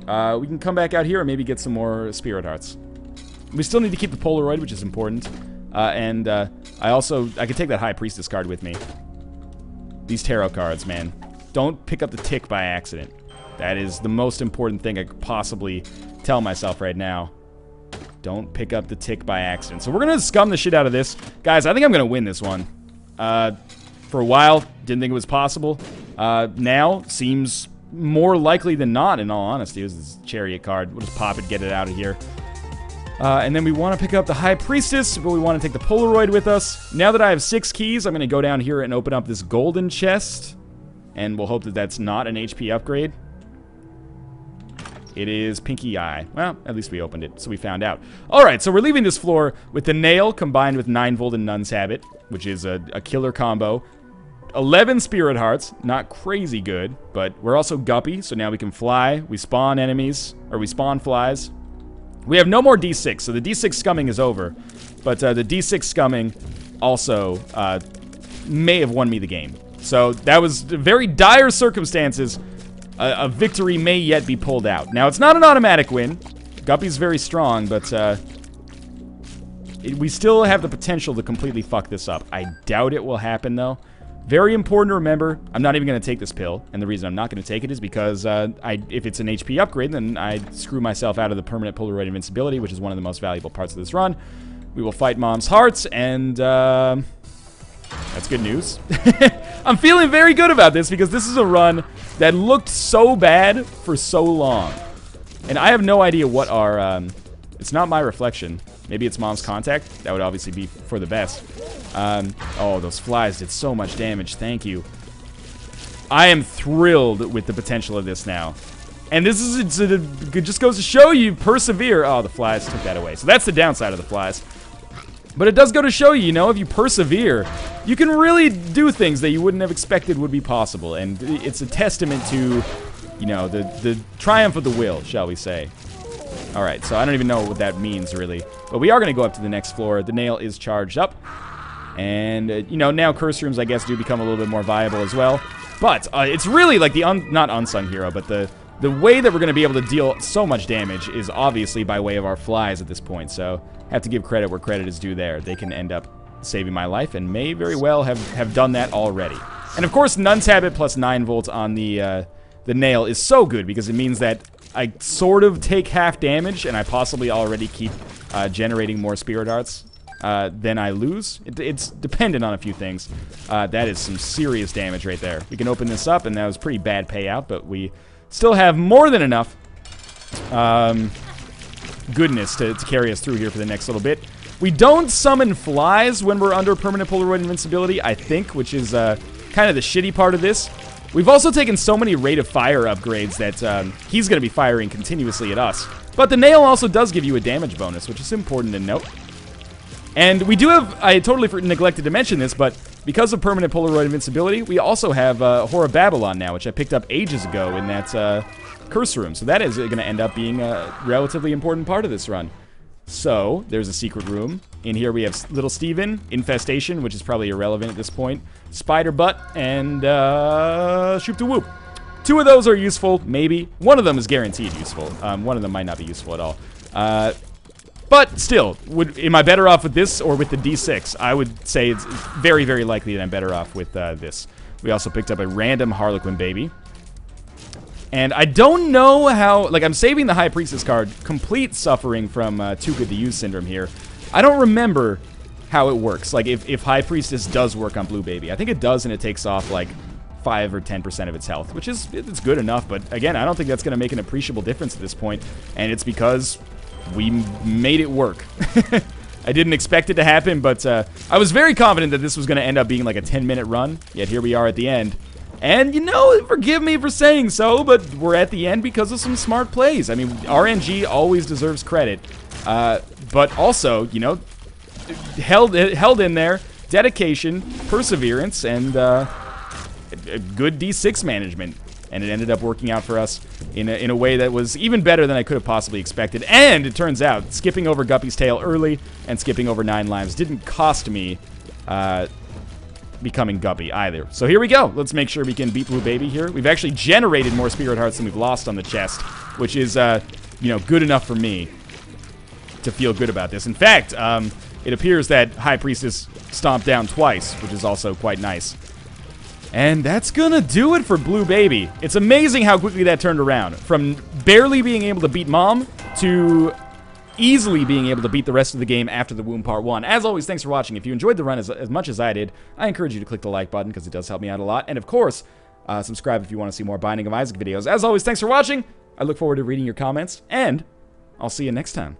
we can come back out here and maybe get some more Spirit Hearts. We still need to keep the Polaroid, which is important. I could take that High Priestess card with me. These tarot cards, man. Don't pick up the tick by accident. That is the most important thing I could possibly tell myself right now. Don't pick up the tick by accident. So we're going to scum the shit out of this. Guys, I think I'm going to win this one. For a while, didn't think it was possible. Now, seems... more likely than not, in all honesty. This is Chariot card. We'll just pop it, get it out of here. And then we want to pick up the High Priestess, but we want to take the Polaroid with us. Now that I have 6 keys, I'm going to go down here and open up this golden chest. And we'll hope that that's not an HP upgrade. It is Pinky Eye. Well, at least we opened it, so we found out. Alright, so we're leaving this floor with the Nail combined with 9-Volt and Nun's Habit, which is a killer combo. 11 Spirit Hearts, not crazy good, but we're also Guppy, so now we can fly. We spawn enemies, or we spawn flies. We have no more D6, so the D6 scumming is over. But the D6 scumming also may have won me the game. So that was very dire circumstances. A victory may yet be pulled out. Now, it's not an automatic win. Guppy's very strong, but we still have the potential to completely fuck this up. I doubt it will happen, though. Very important to remember, I'm not even going to take this pill, and the reason I'm not going to take it is because if it's an HP upgrade, then I screw myself out of the permanent Polaroid invincibility, which is one of the most valuable parts of this run. We will fight Mom's Hearts, and that's good news. I'm feeling very good about this because this is a run that looked so bad for so long. And I have no idea what our... it's not my reflection. Maybe it's Mom's Contact. That would obviously be for the best. Oh, those flies did so much damage. Thank you. I am thrilled with the potential of this now. And this is, it just goes to show you, persevere. Oh, the flies took that away. So that's the downside of the flies. But it does go to show you, you know, if you persevere, you can really do things that you wouldn't have expected would be possible. And it's a testament to, you know, the triumph of the will, shall we say. Alright, so I don't even know what that means, really. But we are going to go up to the next floor. The Nail is charged up. And, you know, now curse rooms, I guess, do become a little bit more viable as well. But it's really like the, not unsung hero, but the way that we're going to be able to deal so much damage is obviously by way of our flies at this point. So, have to give credit where credit is due there. They can end up saving my life and may very well have done that already. And, of course, Nun's Habit plus 9-Volt on the Nail is so good because it means that I sort of take half damage, and I possibly already keep generating more Spirit Hearts than I lose. It's dependent on a few things. That is some serious damage right there. We can open this up, and that was pretty bad payout, but we still have more than enough goodness to carry us through here for the next little bit. We don't summon flies when we're under permanent Polaroid invincibility, I think, which is kind of the shitty part of this. We've also taken so many rate of fire upgrades that he's going to be firing continuously at us. But the Nail also does give you a damage bonus, which is important to note. And we do have, I totally neglected to mention this, but because of permanent Polaroid invincibility, we also have Horror Babylon now, which I picked up ages ago in that curse room. So that is going to end up being a relatively important part of this run. So, there's a secret room. In here we have Little Steven, Infestation, which is probably irrelevant at this point, Spider Butt, and Shoop to Whoop. 2 of those are useful, maybe. One of them is guaranteed useful. One of them might not be useful at all. But still, am I better off with this or with the D6? I would say it's very, very likely that I'm better off with this. We also picked up a random Harlequin baby. And I don't know how, like, I'm saving the High Priestess card, complete suffering from too good to use syndrome here. I don't remember how it works, like, if High Priestess does work on Blue Baby. I think it does, and it takes off, like, 5 or 10% of its health, which is, it's good enough, but again, I don't think that's going to make an appreciable difference at this point, and it's because we made it work. I didn't expect it to happen, but I was very confident that this was going to end up being like a 10-minute run, yet here we are at the end. And, you know, forgive me for saying so, but we're at the end because of some smart plays. I mean, RNG always deserves credit. But also, you know, held in there, dedication, perseverance, and good D6 management. And it ended up working out for us in a way that was even better than I could have possibly expected. And it turns out, skipping over Guppy's tail early and skipping over 9 lives didn't cost me becoming Guppy either. So here we go. Let's make sure we can beat Blue Baby here. We've actually generated more Spirit Hearts than we've lost on the chest, which is, you know, good enough for me to feel good about this. In fact, it appears that High Priestess stomped down twice, which is also quite nice. And that's gonna do it for Blue Baby. It's amazing how quickly that turned around. From barely being able to beat Mom to easily being able to beat the rest of the game after the Womb Part 1. As always, thanks for watching. If you enjoyed the run as much as I did, I encourage you to click the like button because it does help me out a lot. And of course, subscribe if you want to see more Binding of Isaac videos. As always, thanks for watching. I look forward to reading your comments, and I'll see you next time.